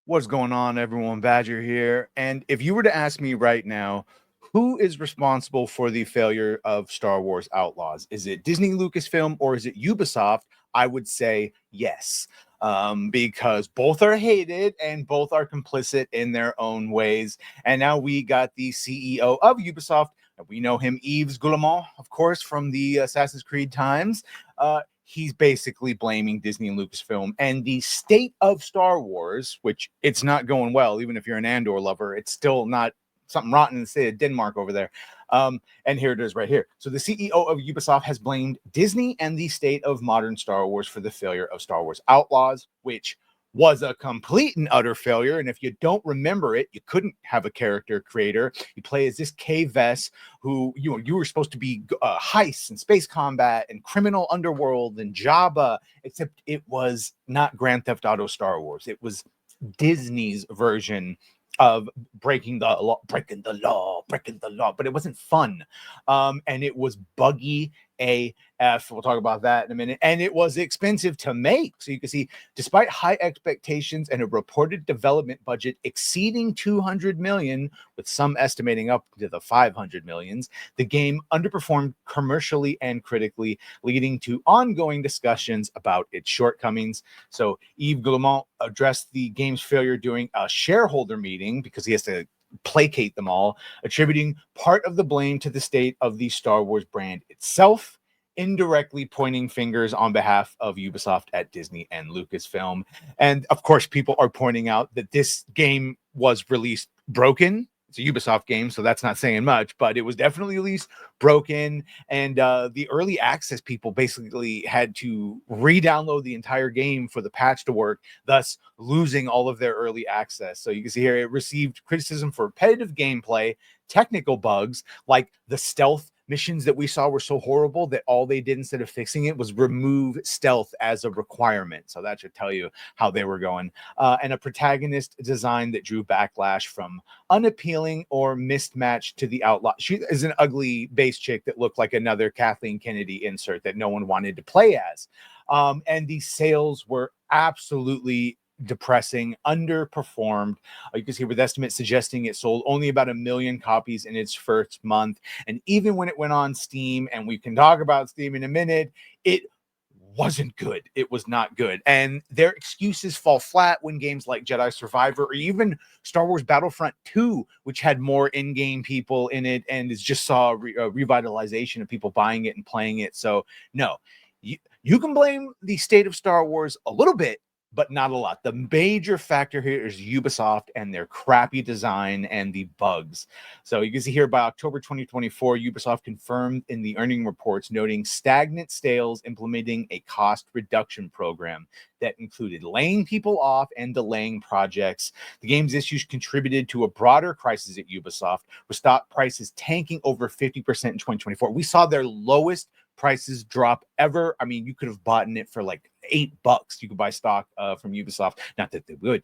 What's going on, everyone? Badger here. And if you were to ask me right now, who is responsible for the failure of Star Wars Outlaws? Is it Disney Lucasfilm or is it Ubisoft? I would say yes, because both are hated and both are complicit in their own ways. And now we got the CEO of Ubisoft. We know him, Yves Guillemot, of course, from the Assassin's Creed times. He's basically blaming Disney and Lucasfilm and the state of Star Wars, which it's not going well. Even if you're an Andor lover, it's still not something rotten in the state of Denmark over there. And here it is right here. So the CEO of Ubisoft has blamed Disney and the state of modern Star Wars for the failure of Star Wars Outlaws, which was a complete and utter failure. And if you don't remember it, you couldn't have a character creator. You play as this Kay Vess, who you were supposed to be heists and space combat and criminal underworld and Jabba, except it was not Grand Theft Auto Star Wars. It was Disney's version of breaking the law, but it wasn't fun. And it was buggy AF. We'll talk about that in a minute. And it was expensive to make. So you can see, despite high expectations and a reported development budget exceeding 200 million, with some estimating up to the 500 millions, the game underperformed commercially and critically, leading to ongoing discussions about its shortcomings. So Yves Guillemot addressed the game's failure during a shareholder meeting because he has to placate them all, attributing part of the blame to the state of the Star Wars brand itself, indirectly pointing fingers on behalf of Ubisoft at Disney and Lucasfilm. And of course, people are pointing out that this game was released broken. It's a Ubisoft game, so that's not saying much, but it was definitely released broken. And the early access people basically had to re-download the entire game for the patch to work, thus losing all of their early access. So you can see here, it received criticism for repetitive gameplay, technical bugs, like the stealth missions that we saw were so horrible that all they did instead of fixing it was remove stealth as a requirement. So that should tell you how they were going. And a protagonist design that drew backlash from unappealing or mismatched to the outlaw. She is an ugly bass chick that looked like another Kathleen Kennedy insert that no one wanted to play as. And the sales were absolutely depressing, underperformed. You can see with estimates suggesting it sold only about 1 million copies in its first month. And even when it went on Steam, and we can talk about Steam in a minute, it wasn't good. It was not good. And their excuses fall flat when games like Jedi Survivor or even Star Wars Battlefront 2, which had more in-game people in it and is just saw a revitalization of people buying it and playing it. So no, you can blame the state of Star Wars a little bit, but not a lot. The major factor here is Ubisoft and their crappy design and the bugs. So you can see here by October 2024, Ubisoft confirmed in the earning reports, noting stagnant sales, implementing a cost reduction program that included laying people off and delaying projects. The game's issues contributed to a broader crisis at Ubisoft, with stock prices tanking over 50% in 2024. We saw their lowest prices drop ever. I mean, you could have bought it for like $8. You could buy stock from Ubisoft. Not that they would.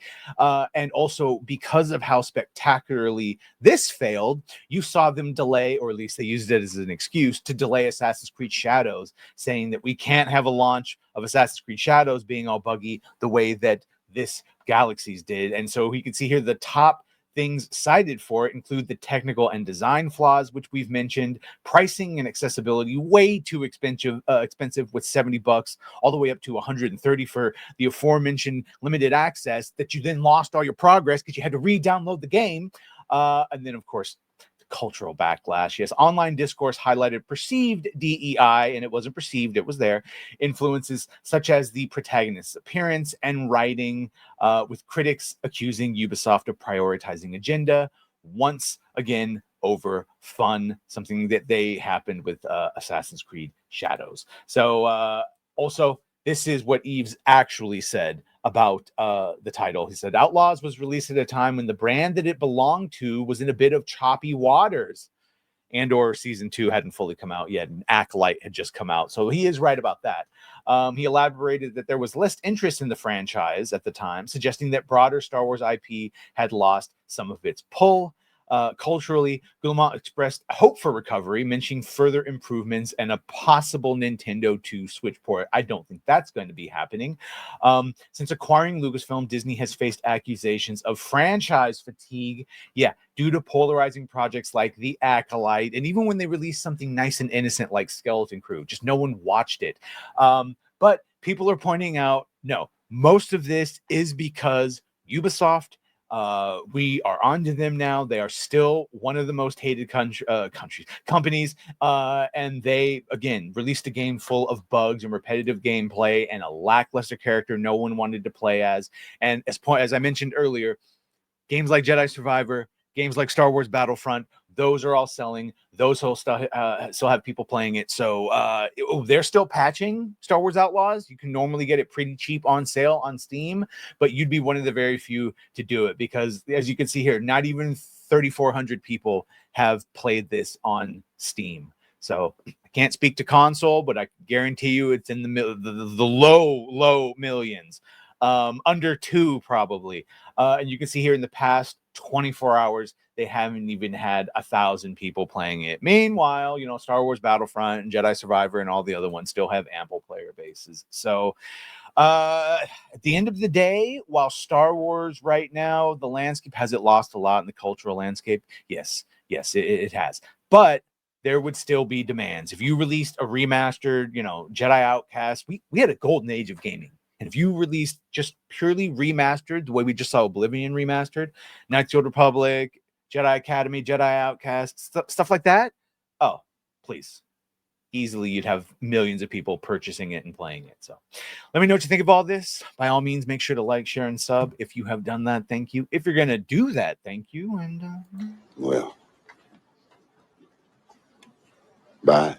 And also, because of how spectacularly this failed, you saw them delay, or at least they used it as an excuse to delay Assassin's Creed Shadows, saying that we can't have a launch of Assassin's Creed Shadows being all buggy the way that this Galaxies did. And so we can see here the top things cited for it include the technical and design flaws, which we've mentioned, pricing and accessibility way too expensive with $70 all the way up to 130 for the aforementioned limited access that you then lost all your progress because you had to re-download the game. And then, of course, cultural backlash. Yes, online discourse highlighted perceived DEI, and it wasn't perceived, it was there. Influences such as the protagonist's appearance and writing, with critics accusing Ubisoft of prioritizing agenda once again over fun, something that they happened with Assassin's Creed Shadows. So also, this is what Yves actually said about the title. He said, Outlaws was released at a time when the brand that it belonged to was in a bit of choppy waters. Andor season 2 hadn't fully come out yet, and Acolyte had just come out. So he is right about that. He elaborated that there was less interest in the franchise at the time, suggesting that broader Star Wars IP had lost some of its pull. Culturally, Guillemot expressed hope for recovery, mentioning further improvements and a possible Nintendo 2 Switch port. I don't think that's going to be happening. Since acquiring Lucasfilm, Disney has faced accusations of franchise fatigue. Yeah, due to polarizing projects like The Acolyte, and even when they released something nice and innocent like Skeleton Crew, just no one watched it. But people are pointing out, no, most of this is because Ubisoft, we are on to them now. They are still one of the most hated companies, and they again released a game full of bugs and repetitive gameplay and a lackluster character no one wanted to play as. And as I mentioned earlier, games like Jedi Survivor, games like Star Wars Battlefront, those are all selling. Those will still have people playing it. So they're still patching Star Wars Outlaws. You can normally get it pretty cheap on sale on Steam, but you'd be one of the very few to do it because, as you can see here, not even 3,400 people have played this on Steam. So I can't speak to console, but I guarantee you it's in the low millions. Under 2 probably. And you can see here in the past 24 hours, they haven't even had 1,000 people playing it. Meanwhile, Star Wars Battlefront and Jedi Survivor and all the other ones still have ample player bases. So at the end of the day, while Star Wars right now, the landscape, has it lost a lot in the cultural landscape? Yes, it has. But there would still be demands. If you released a remastered, Jedi Outcast, we had a golden age of gaming. And if you released just purely remastered, the way we just saw Oblivion remastered, Knights of the Old Republic, Jedi Academy, Jedi Outcast, stuff like that, oh, please. Easily you'd have millions of people purchasing it and playing it. So let me know what you think of all this. By all means, make sure to like, share, and sub. If you have done that, thank you. If you're going to do that, thank you. And well, bye.